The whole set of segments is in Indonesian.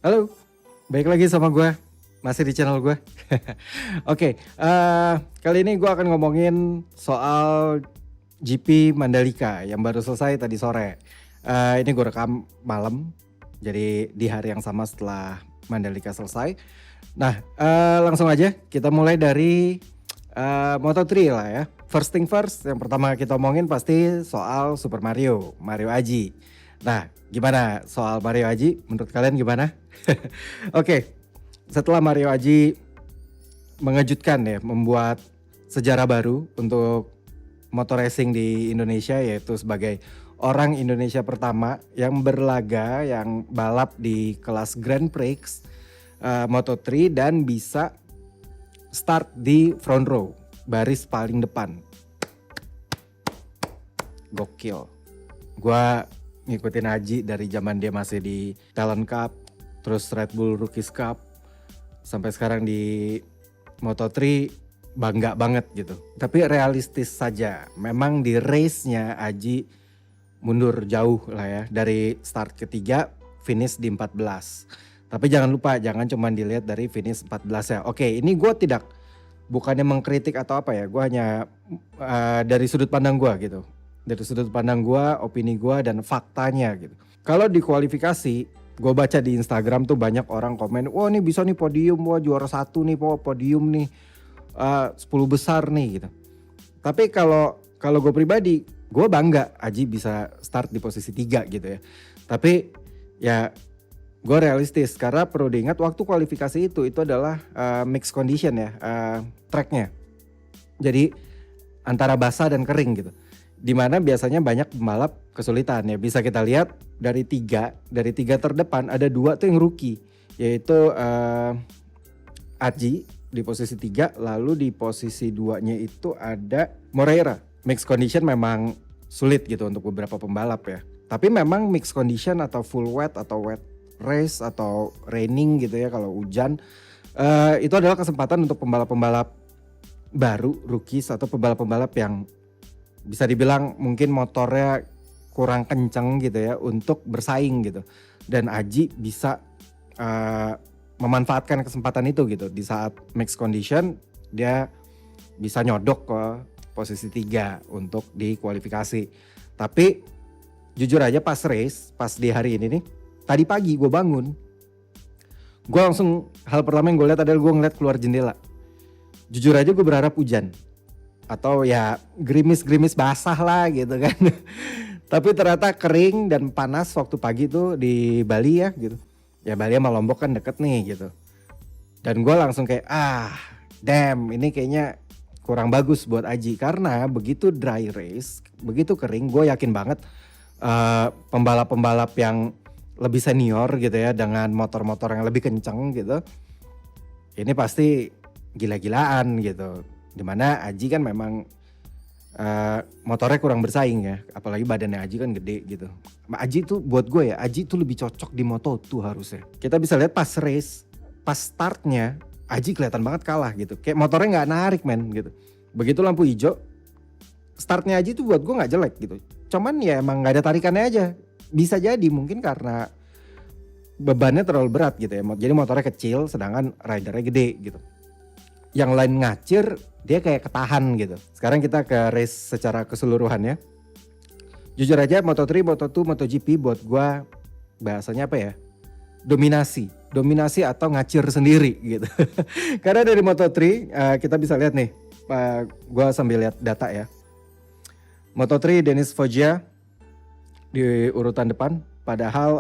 Halo, balik lagi sama gue, masih di channel gue. Oke, kali ini gue akan ngomongin soal GP Mandalika yang baru selesai tadi sore. Ini gue rekam malam, jadi di hari yang sama setelah Mandalika selesai. Nah, langsung aja kita mulai dari Moto3 lah ya. First thing first, yang pertama kita omongin pasti soal Super Mario, Mario Aji. Nah, gimana soal Mario Aji? Menurut kalian gimana? Oke, setelah Mario Aji mengejutkan ya, membuat sejarah baru untuk motor racing di Indonesia, yaitu sebagai orang Indonesia pertama yang berlaga, yang balap di kelas Grand Prix Moto3 dan bisa start di front row, baris paling depan. Gokil. Gua ngikutin Aji dari zaman dia masih di Talent Cup, terus Red Bull Rookies Cup, sampai sekarang di Moto3, bangga banget gitu. Tapi realistis saja, memang di race-nya Aji mundur jauh lah ya, dari start ketiga finish di 14. Tapi jangan lupa, jangan cuma dilihat dari finish 14 ya. Oke, ini gue bukannya mengkritik atau apa ya, gue hanya dari sudut pandang gue gitu. Dari sudut pandang gue, opini gue dan faktanya gitu. Kalau di kualifikasi, gue baca di Instagram tuh banyak orang komen, wah ini bisa nih podium, wah juara 1 nih, podium nih, 10 besar nih gitu. Tapi kalau gue pribadi, gue bangga Aji bisa start di posisi 3 gitu ya. Tapi ya gue realistis, karena perlu diingat waktu kualifikasi itu adalah mixed condition ya, tracknya. Jadi antara basah dan kering gitu. Dimana biasanya banyak pembalap kesulitan ya. Bisa kita lihat dari tiga terdepan ada 2 tuh yang rookie, yaitu Aji di posisi 3, lalu di posisi 2-nya itu ada Moreira. Mixed condition memang sulit gitu untuk beberapa pembalap ya. Tapi memang mixed condition atau full wet atau wet race atau raining gitu ya, kalau hujan, itu adalah kesempatan untuk pembalap-pembalap baru, rookies atau pembalap-pembalap yang bisa dibilang mungkin motornya kurang kenceng gitu ya untuk bersaing gitu. Dan Aji bisa memanfaatkan kesempatan itu gitu. Di saat mixed condition dia bisa nyodok ke posisi 3 untuk di kualifikasi. Tapi jujur aja pas race, pas di hari ini nih, tadi pagi gue bangun, gue langsung hal pertama yang gue lihat adalah gue ngeliat keluar jendela. Jujur aja gue berharap hujan. Atau ya gerimis-gerimis basah lah gitu kan. Tapi ternyata kering dan panas waktu pagi tuh di Bali ya gitu. Ya Bali sama Lombok kan deket nih gitu. Dan gue langsung kayak damn, ini kayaknya kurang bagus buat Aji. Karena begitu dry race, begitu kering, gue yakin banget pembalap-pembalap yang lebih senior gitu ya, dengan motor-motor yang lebih kenceng gitu, ini pasti gila-gilaan gitu. Dimana Aji kan memang motornya kurang bersaing ya, apalagi badannya Aji kan gede gitu. Aji tuh buat gue ya, Aji tuh lebih cocok di Moto2 harusnya. Kita bisa lihat pas race, pas startnya Aji kelihatan banget kalah gitu. Kayak motornya nggak narik men gitu. Begitu lampu hijau, startnya Aji tuh buat gue nggak jelek gitu. Cuman ya emang nggak ada tarikannya aja. Bisa jadi mungkin karena bebannya terlalu berat gitu ya. Jadi motornya kecil, sedangkan ridernya gede gitu. Yang lain ngacir, dia kayak ketahan gitu. Sekarang kita ke race secara keseluruhan ya. Jujur aja Moto3, Moto2, MotoGP buat gua bahasanya apa ya? Dominasi atau ngacir sendiri gitu. Karena dari Moto3 kita bisa lihat nih, gua sambil lihat data ya. Moto3 Denis Foggia di urutan depan, padahal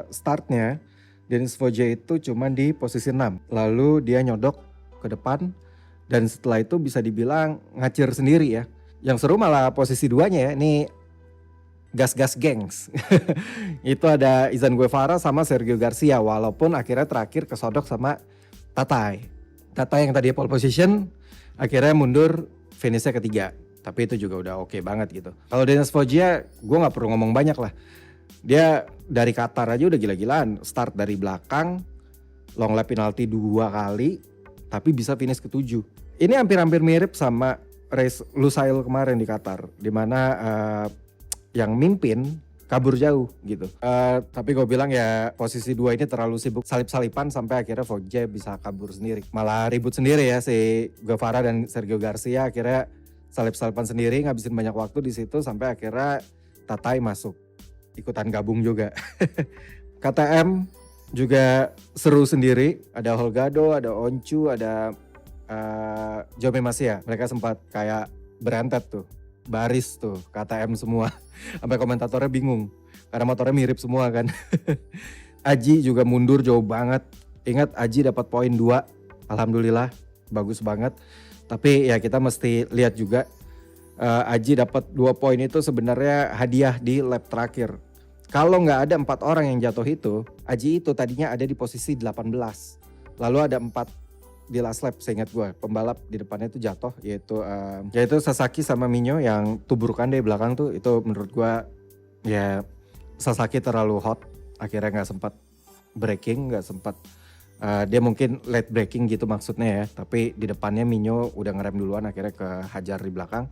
startnya Denis Foggia itu cuma di posisi 6. Lalu dia nyodok ke depan dan setelah itu bisa dibilang ngacir sendiri ya. Yang seru malah posisi 2-nya ya, ini gas-gas gengs. Itu ada Izan Guevara sama Sergio Garcia, walaupun akhirnya terakhir kesodok sama Tatai. Tatai yang tadi pole position akhirnya mundur, finishnya ketiga. Tapi itu juga udah oke banget gitu. Kalau Denis Foggia gue gak perlu ngomong banyak lah. Dia dari Qatar aja udah gila-gilaan. Start dari belakang, long lap penalti 2 kali, tapi bisa finish ke-7. Ini hampir-hampir mirip sama race Lusail kemarin di Qatar, dimana yang mimpin kabur jauh gitu. Tapi gue bilang ya posisi 2 ini terlalu sibuk salip-salipan sampai akhirnya Foggia bisa kabur sendiri. Malah ribut sendiri ya si Guevara dan Sergio Garcia, akhirnya salip-salipan sendiri, ngabisin banyak waktu di situ sampai akhirnya Tatai masuk ikutan gabung juga. KTM juga seru sendiri, ada Holgado, ada Oncu, ada Jaume Masia. Mereka sempat kayak berentet tuh, baris tuh KTM semua. Sampai komentatornya bingung karena motornya mirip semua kan. Aji juga mundur jauh banget. Ingat Aji dapat poin 2. Alhamdulillah bagus banget. Tapi ya kita mesti lihat juga Aji dapat 2 poin itu sebenarnya hadiah di lap terakhir. Kalau nggak ada 4 orang yang jatuh itu, Aji itu tadinya ada di posisi 18. Lalu ada 4 di last lap, seingat gue pembalap di depannya itu jatuh, yaitu Sasaki sama Minyo yang tubrukan di belakang tuh. Itu menurut gue ya Sasaki terlalu hot, akhirnya nggak sempat braking, nggak sempat dia mungkin late braking gitu maksudnya ya, tapi di depannya Minyo udah ngerem duluan, akhirnya kehajar di belakang.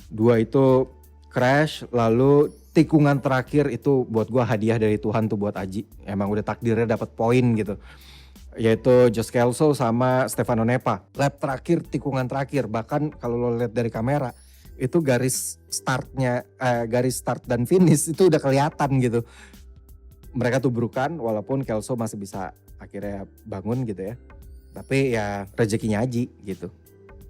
2 itu crash. Lalu tikungan terakhir itu buat gue hadiah dari Tuhan tuh buat Aji, emang udah takdirnya dapat poin gitu, yaitu Josh Kelso sama Stefano Nepa. Lap terakhir, tikungan terakhir, bahkan kalau lo lihat dari kamera itu garis start dan finish itu udah kelihatan gitu. Mereka tubrukan walaupun Kelso masih bisa akhirnya bangun gitu ya. Tapi ya rezekinya Aji gitu.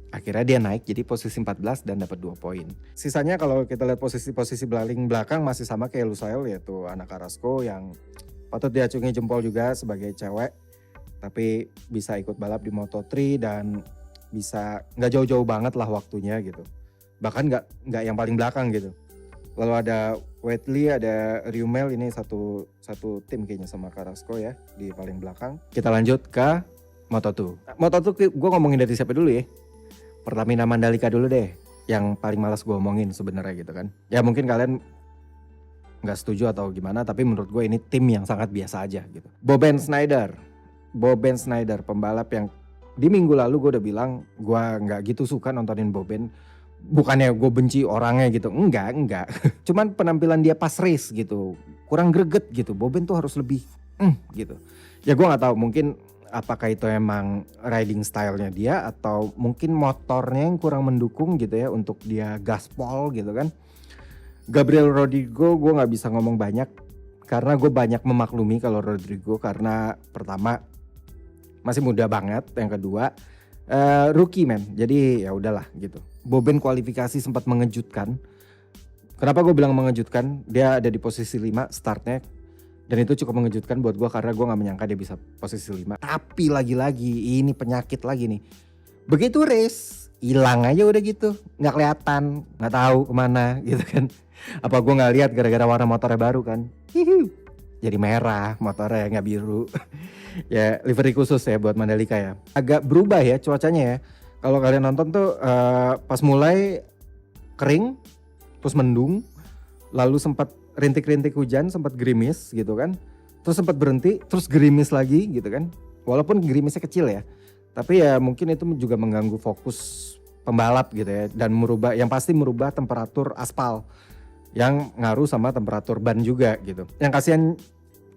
Akhirnya dia naik jadi posisi 14 dan dapat 2 poin. Sisanya kalau kita lihat posisi-posisi belakang masih sama kayak Lusail, yaitu anak Carrasco yang patut diacungi jempol juga sebagai cewek. Tapi bisa ikut balap di Moto3 dan bisa nggak jauh-jauh banget lah waktunya gitu. Bahkan nggak yang paling belakang gitu. Lalu ada Whitley, ada Riumel, ini satu tim kayaknya sama Carrasco ya di paling belakang. Kita lanjut ke Moto2. Moto2 gue ngomongin dari siapa dulu ya? Pertamina Mandalika dulu deh, yang paling malas gue omongin sebenarnya gitu kan. Ya mungkin kalian nggak setuju atau gimana, tapi menurut gue ini tim yang sangat biasa aja gitu. Boben Snyder, pembalap yang di minggu lalu gue udah bilang gue nggak gitu suka nontonin Boben. Bukannya gue benci orangnya gitu, enggak. Cuman penampilan dia pas race gitu, kurang greget gitu. Boben tuh harus lebih gitu. Ya gue nggak tahu, mungkin apakah itu emang riding stylenya dia atau mungkin motornya yang kurang mendukung gitu ya untuk dia gaspol gitu kan. Gabriel Rodrigo gue nggak bisa ngomong banyak karena gue banyak memaklumi kalau Rodrigo, karena pertama masih muda banget, yang kedua rookie man, jadi ya udahlah gitu. Boben kualifikasi sempat mengejutkan. Kenapa gue bilang mengejutkan? Dia ada di posisi 5 startnya. Dan itu cukup mengejutkan buat gue karena gue gak menyangka dia bisa posisi 5. Tapi lagi-lagi ini penyakit lagi nih. Begitu race hilang aja udah gitu, gak kelihatan, gak tahu kemana gitu kan. Apa gue gak lihat gara-gara warna motornya baru kan. Jadi merah motornya, gak biru. Ya livery khusus ya buat Mandalika ya. Agak berubah ya cuacanya ya. Kalau kalian nonton tuh pas mulai kering, terus mendung, lalu sempat rintik-rintik hujan, sempat gerimis gitu kan. Terus sempat berhenti, terus gerimis lagi gitu kan. Walaupun gerimisnya kecil ya. Tapi ya mungkin itu juga mengganggu fokus pembalap gitu ya. Dan yang pasti merubah temperatur aspal. Yang ngaruh sama temperatur ban juga gitu. Yang kasihan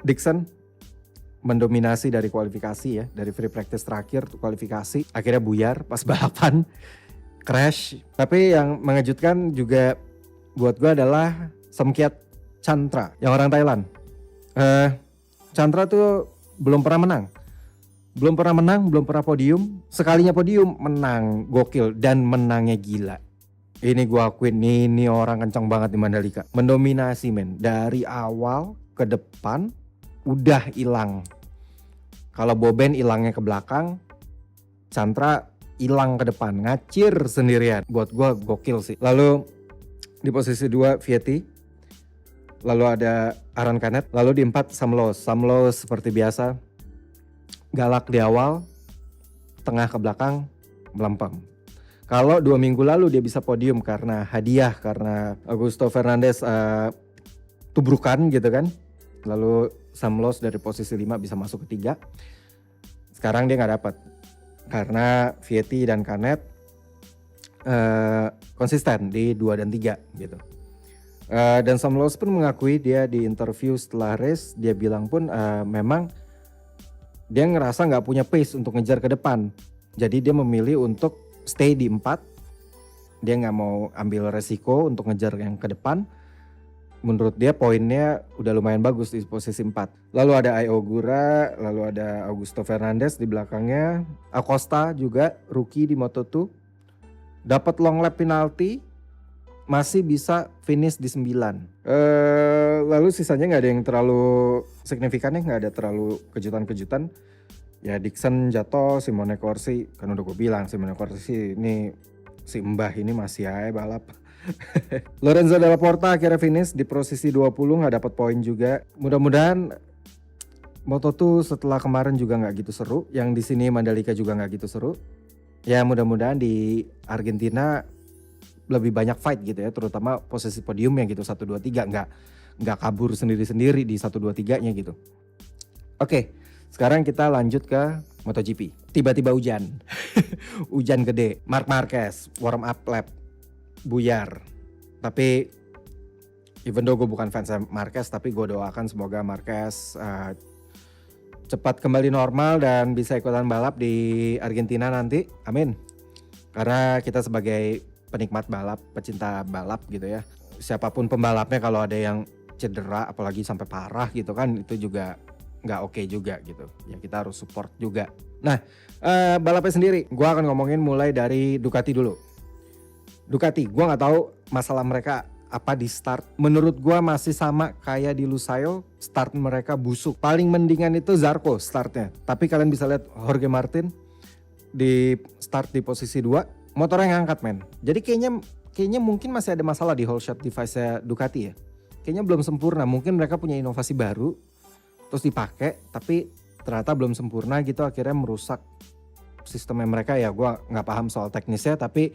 Dixon mendominasi dari kualifikasi ya. Dari free practice terakhir kualifikasi. Akhirnya buyar pas balapan. Crash. Tapi yang mengejutkan juga buat gue adalah Somkiat Chantra yang orang Thailand. Chantra tuh belum pernah menang, belum pernah podium. Sekalinya podium menang, gokil, dan menangnya gila. Ini gue akuin, ini orang kencang banget di Mandalika. Mendominasi men, dari awal ke depan udah hilang. Kalau Boben hilangnya ke belakang, Chantra hilang ke depan, ngacir sendirian. Buat gue gokil sih. Lalu di posisi 2 Vietti. Lalu ada Aaron Canet, lalu di 4 Sam Lowe's seperti biasa galak di awal, tengah ke belakang melempem. Kalau 2 minggu lalu dia bisa podium karena hadiah, karena Augusto Fernandez tubrukan gitu kan. Lalu Sam Lowe's dari posisi 5 bisa masuk ke 3. Sekarang dia gak dapat karena Vietti dan Canet konsisten di 2 dan 3 gitu. Dan Sam Lowe's pun mengakui, dia di interview setelah race dia bilang pun memang dia ngerasa nggak punya pace untuk ngejar ke depan. Jadi dia memilih untuk stay di 4. Dia nggak mau ambil resiko untuk ngejar yang ke depan. Menurut dia poinnya udah lumayan bagus di posisi 4. Lalu ada Ai Ogura, lalu ada Augusto Fernandez di belakangnya. Acosta juga rookie di Moto2. Dapat long lap penalti, masih bisa finish di 9. Lalu sisanya nggak ada yang terlalu signifikan ya, nggak ada terlalu kejutan-kejutan. Ya Dixon jatuh, Simone Corsi, kan udah gue bilang Simone Corsi ini si Mbah ini masih aja balap. Lorenzo Dalla Porta akhirnya finish di posisi 20, nggak dapat poin juga. Mudah-mudahan Moto2 setelah kemarin juga nggak gitu seru, yang di sini Mandalika juga nggak gitu seru. Ya mudah-mudahan di Argentina lebih banyak fight gitu ya, terutama posisi podiumnya gitu 1 2 3 nggak kabur sendiri-sendiri di 1 2 3-nya gitu. Oke, sekarang kita lanjut ke MotoGP. Tiba-tiba hujan. Hujan gede. Marc Marquez warm up lap buyar. Tapi even though gue bukan fans Marquez, tapi gue doakan semoga Marquez cepat kembali normal dan bisa ikutan balap di Argentina nanti. Amin. Karena kita sebagai penikmat balap, pecinta balap gitu ya. Siapapun pembalapnya kalau ada yang cedera apalagi sampai parah gitu kan, itu juga nggak oke juga gitu. Ya kita harus support juga. Nah balapnya sendiri, gue akan ngomongin mulai dari Ducati dulu. Ducati, gue nggak tahu masalah mereka apa di start. Menurut gue masih sama kayak di Lusail, start mereka busuk. Paling mendingan itu Zarco startnya. Tapi kalian bisa lihat Jorge Martin di start di posisi 2. Motornya ngangkat men. Jadi kayaknya mungkin masih ada masalah di whole shot device-nya Ducati ya. Kayaknya belum sempurna. Mungkin mereka punya inovasi baru terus dipakai, tapi ternyata belum sempurna gitu, akhirnya merusak sistemnya mereka ya. Gue nggak paham soal teknisnya, tapi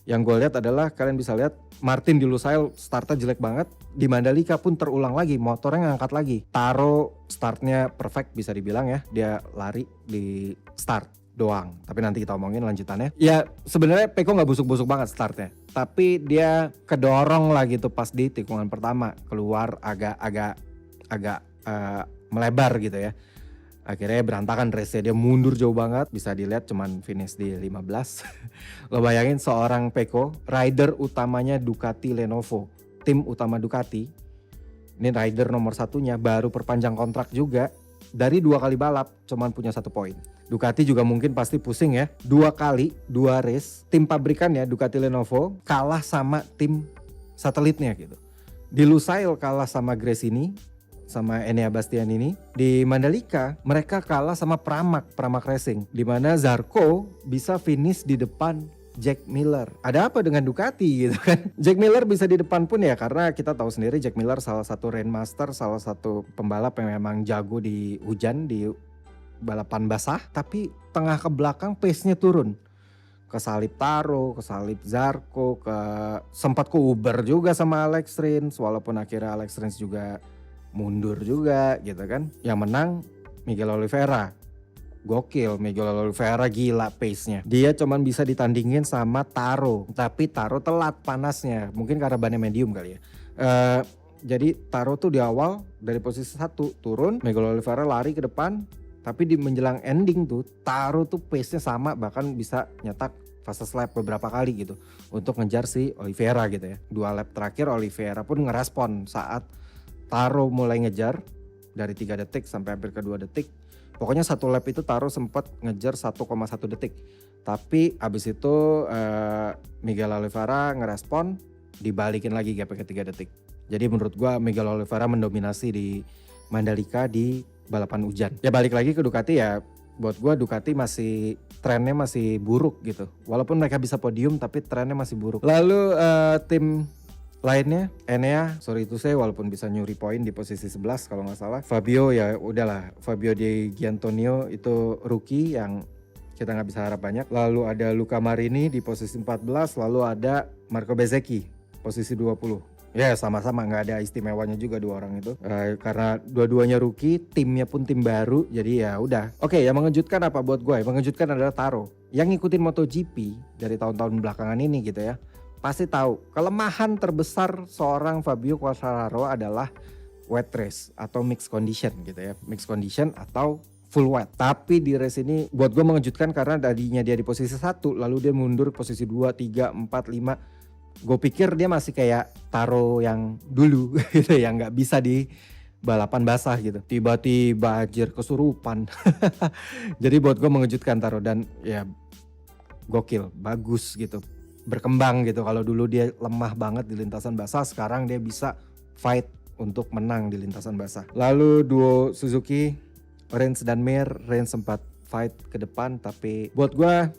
yang gue lihat adalah kalian bisa lihat Martin di Lusail startnya jelek banget. Di Mandalika pun terulang lagi, motornya ngangkat lagi. Taro startnya perfect bisa dibilang ya. Dia lari di start doang, tapi nanti kita omongin lanjutannya. Ya sebenarnya Peko nggak busuk-busuk banget startnya, tapi dia kedorong lah gitu pas di tikungan pertama, keluar agak melebar gitu ya. Akhirnya berantakan race-nya, dia mundur jauh banget, bisa dilihat cuman finish di 15. Lo bayangin seorang Peko, rider utamanya Ducati Lenovo, tim utama Ducati, ini rider nomor satunya, baru perpanjang kontrak juga. Dari 2 kali balap cuman punya 1 poin. Ducati juga mungkin pasti pusing ya. 2 kali, 2 race, tim pabrikannya Ducati Lenovo kalah sama tim satelitnya gitu. Di Lusail kalah sama Gresini, sama Enea Bastianini. Di Mandalika mereka kalah sama Pramac Racing, di mana Zarco bisa finish di depan Jack Miller. Ada apa dengan Ducati gitu kan? Jack Miller bisa di depan pun ya karena kita tahu sendiri Jack Miller salah satu Rainmaster, salah satu pembalap yang memang jago di hujan, di balapan basah. Tapi tengah ke belakang pace-nya turun. Kesalip Taro, kesalip Zarco, sempat ke Uber juga sama Alex Rins, walaupun akhirnya Alex Rins juga mundur juga gitu kan. Yang menang Miguel Oliveira. Gokil, Miguel Oliveira gila pace-nya. Dia cuman bisa ditandingin sama Taro, tapi Taro telat panasnya. Mungkin karena bannya medium kali ya. Jadi Taro tuh di awal dari posisi 1 turun, Miguel Oliveira lari ke depan. Tapi di menjelang ending tuh Taro tuh pace-nya sama, bahkan bisa nyetak fastest lap beberapa kali gitu untuk ngejar si Oliveira gitu ya. 2 lap terakhir Oliveira pun ngerespon saat Taro mulai ngejar dari 3 detik sampai hampir ke 2 detik. Pokoknya 1 lap itu Taro sempat ngejar 1,1 detik. Tapi abis itu Miguel Oliveira ngerespon, dibalikin lagi gap ke 3 detik. Jadi menurut gua Miguel Oliveira mendominasi di Mandalika di balapan hujan. Ya balik lagi ke Ducati ya, buat gua Ducati masih trennya masih buruk gitu. Walaupun mereka bisa podium tapi trennya masih buruk. Lalu tim lainnya Enea, sorry itu saya walaupun bisa nyuri poin di posisi 11 kalau nggak salah. Fabio ya udahlah, Fabio Di Gianantonio itu rookie yang kita nggak bisa harap banyak. Lalu ada Luca Marini di posisi 14, lalu ada Marco Bezzecchi posisi 20. Ya sama-sama nggak ada istimewanya juga 2 orang itu. Karena dua-duanya rookie, timnya pun tim baru, jadi ya udah. Oke, yang mengejutkan apa buat gue? Yang mengejutkan adalah Taro yang ngikutin MotoGP dari tahun-tahun belakangan ini gitu ya. pasti tahu kelemahan terbesar seorang Fabio Quartararo adalah wet race atau mixed condition gitu ya. Mixed condition atau full wet. Tapi di race ini buat gue mengejutkan karena tadinya dia di posisi 1 lalu dia mundur posisi 2, 3, 4, 5. Gue pikir dia masih kayak Taro yang dulu gitu yang gak bisa di balapan basah gitu. Tiba-tiba anjir kesurupan. Jadi buat gue mengejutkan Taro dan ya gokil, bagus gitu. Berkembang gitu. Kalau dulu dia lemah banget di lintasan basah, sekarang dia bisa fight untuk menang di lintasan basah. Lalu duo Suzuki, Rins dan Mir. Rins sempat fight ke depan tapi buat gue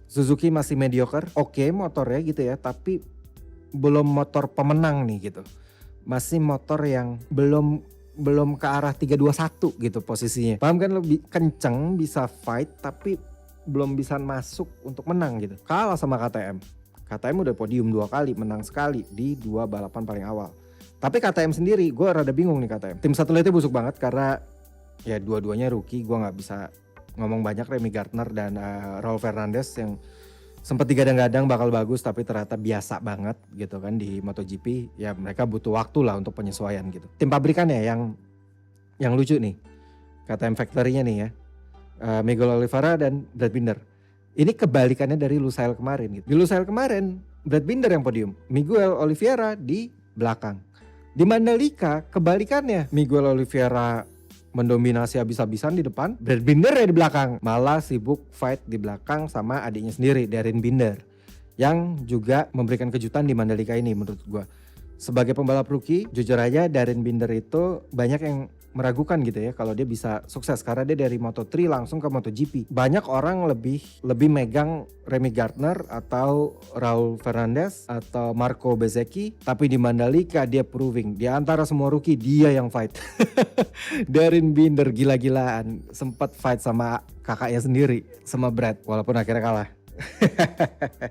Suzuki masih mediocre. Oke motornya gitu ya, tapi belum motor pemenang nih gitu. Masih motor yang belum ke arah 321 gitu posisinya. Paham kan, lebih kenceng bisa fight tapi belum bisa masuk untuk menang gitu. Kalah sama KTM. KTM udah podium 2 kali, menang sekali di 2 balapan paling awal. Tapi KTM sendiri gue rada bingung nih KTM. Tim satelitnya busuk banget karena ya dua-duanya rookie. Gue gak bisa ngomong banyak. Remy Gardner dan Raul Fernandez yang sempat digadang-gadang bakal bagus tapi ternyata biasa banget gitu kan di MotoGP. Ya mereka butuh waktu lah untuk penyesuaian gitu. Tim pabrikannya yang lucu nih, KTM Factory-nya nih ya, Miguel Oliveira dan Brad Binder. Ini kebalikannya dari Lusail kemarin gitu. Di Lusail kemarin Brad Binder yang podium, Miguel Oliveira di belakang. Di Mandalika kebalikannya, Miguel Oliveira mendominasi habis-habisan di depan, Brad Binder ya di belakang. Malah sibuk fight di belakang sama adiknya sendiri, Darren Binder, yang juga memberikan kejutan di Mandalika ini menurut gue. Sebagai pembalap rookie, jujur aja Darren Binder itu banyak yang meragukan gitu ya kalau dia bisa sukses karena dia dari Moto3 langsung ke MotoGP. Banyak orang lebih megang Remy Gardner atau Raul Fernandez atau Marco Bezzecchi, tapi di Mandalika dia proving di antara semua rookie dia yang fight. Darren Binder gila-gilaan sempat fight sama kakaknya sendiri sama Brad walaupun akhirnya kalah.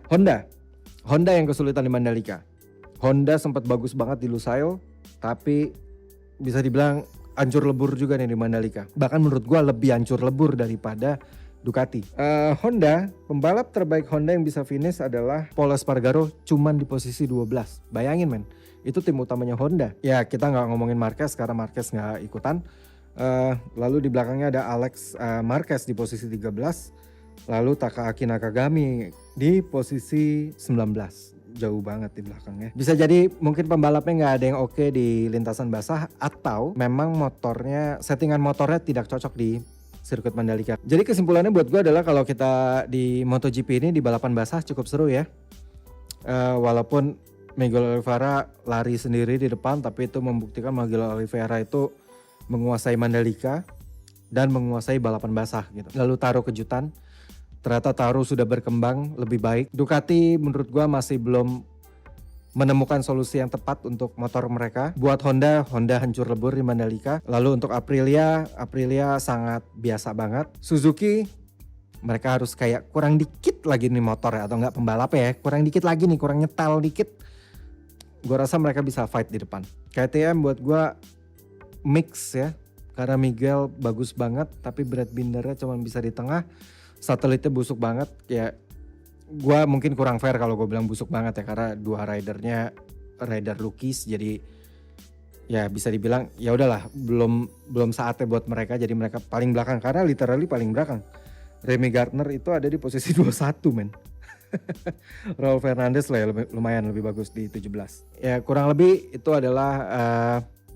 Honda yang kesulitan di Mandalika. Honda sempat bagus banget di Lusail tapi bisa dibilang hancur lebur juga nih di Mandalika. Bahkan menurut gue lebih hancur lebur daripada Ducati. Honda, pembalap terbaik Honda yang bisa finish adalah Pol Espargaro cuman di posisi 12. Bayangin men, itu tim utamanya Honda. Ya kita gak ngomongin Marquez karena Marquez gak ikutan. Lalu di belakangnya ada Alex Marquez di posisi 13. Lalu Takaaki Nakagami di posisi 19. Jauh banget di belakangnya. Bisa jadi mungkin pembalapnya nggak ada yang oke di lintasan basah atau memang settingan motornya tidak cocok di sirkuit Mandalika. Jadi kesimpulannya buat gue adalah kalau kita di MotoGP ini di balapan basah cukup seru ya. Walaupun Miguel Oliveira lari sendiri di depan tapi itu membuktikan Miguel Oliveira itu menguasai Mandalika dan menguasai balapan basah gitu. Lalu taruh kejutan. Ternyata Taro sudah berkembang lebih baik. Ducati menurut gua masih belum menemukan solusi yang tepat untuk motor mereka. Buat Honda hancur lebur di Mandalika. Lalu untuk Aprilia sangat biasa banget. Suzuki mereka harus kayak kurang dikit lagi nih motor atau enggak pembalap ya. Kurang dikit lagi nih, kurang nyetel dikit. Gua rasa mereka bisa fight di depan. KTM buat gua mix ya. Karena Miguel bagus banget tapi Brad Bindernya cuma bisa di tengah. Satelitnya busuk banget ya. Gua mungkin kurang fair kalau gue bilang busuk banget ya karena dua rider rookies jadi ya bisa dibilang ya udahlah belum saatnya buat mereka jadi mereka paling belakang karena literally paling belakang. Remy Gardner itu ada di posisi 21 men. Raul Fernandez lah ya lumayan lebih bagus di 17. Ya kurang lebih itu adalah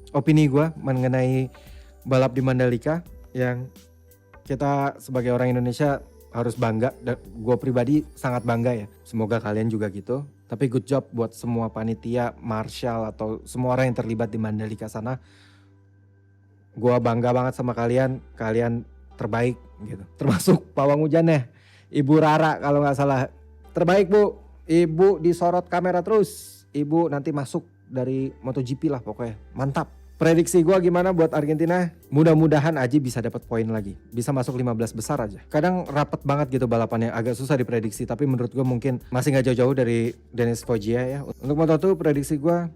opini gue mengenai balap di Mandalika yang kita sebagai orang Indonesia harus bangga dan gue pribadi sangat bangga ya. Semoga kalian juga gitu. Tapi good job buat semua panitia, marshal atau semua orang yang terlibat di Mandalika sana. Gue bangga banget sama kalian terbaik gitu. Termasuk pawang hujannya, Ibu Rara kalau nggak salah. Terbaik Bu, Ibu disorot kamera terus. Ibu nanti masuk dari MotoGP lah pokoknya, mantap. Prediksi gue gimana buat Argentina? Mudah-mudahan Aji bisa dapat poin lagi. Bisa masuk 15 besar aja. Kadang rapet banget gitu balapannya. Agak susah diprediksi. Tapi menurut gue mungkin masih gak jauh-jauh dari Denis Foggia ya. Untuk Moto2 prediksi gue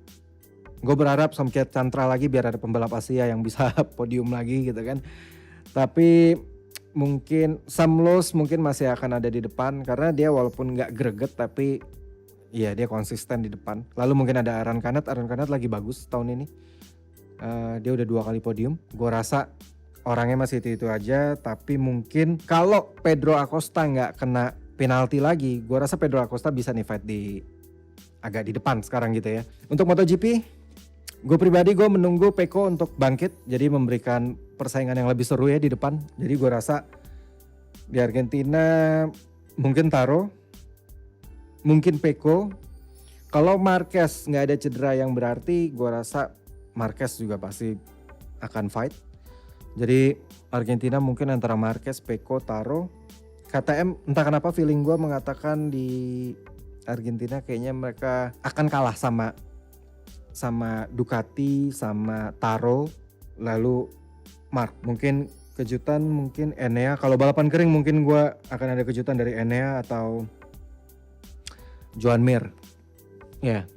berharap Somkiat Chantra lagi biar ada pembalap Asia yang bisa podium lagi gitu kan. Tapi mungkin Sam Lowe's mungkin masih akan ada di depan. Karena dia walaupun gak greget tapi Iya dia konsisten di depan. Lalu mungkin ada Aaron Canet lagi bagus tahun ini. Dia udah 2 kali podium. Gue rasa orangnya masih itu aja, tapi mungkin kalau Pedro Acosta nggak kena penalti lagi, gue rasa Pedro Acosta bisa nih fight agak di depan sekarang gitu ya. Untuk MotoGP, gue pribadi gue menunggu Pecco untuk bangkit, jadi memberikan persaingan yang lebih seru ya di depan. Jadi gue rasa di Argentina mungkin Taro, mungkin Pecco. Kalau Marquez nggak ada cedera yang berarti, gue rasa Marquez juga pasti akan fight. Jadi Argentina mungkin antara Marquez, Pecco, Taro. KTM entah kenapa feeling gue mengatakan di Argentina kayaknya mereka akan kalah sama Ducati, sama Taro, lalu Mark. Mungkin kejutan mungkin Enea. Kalau balapan kering mungkin gue akan ada kejutan dari Enea atau Joan Mir. Ya,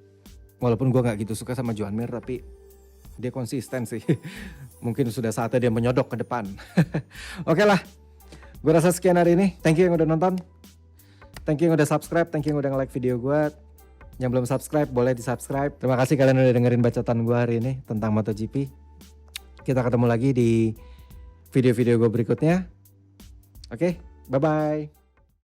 walaupun gue gak gitu suka sama Joan Mir, tapi dia konsisten sih. Mungkin sudah saatnya dia menyodok ke depan. Oke lah, gue rasa sekian hari ini. Thank you yang udah nonton. Thank you yang udah subscribe, thank you yang udah nge-like video gue. Yang belum subscribe boleh di subscribe. Terima kasih kalian udah dengerin bacotan gue hari ini tentang MotoGP. Kita ketemu lagi di video-video gue berikutnya. Oke, bye-bye.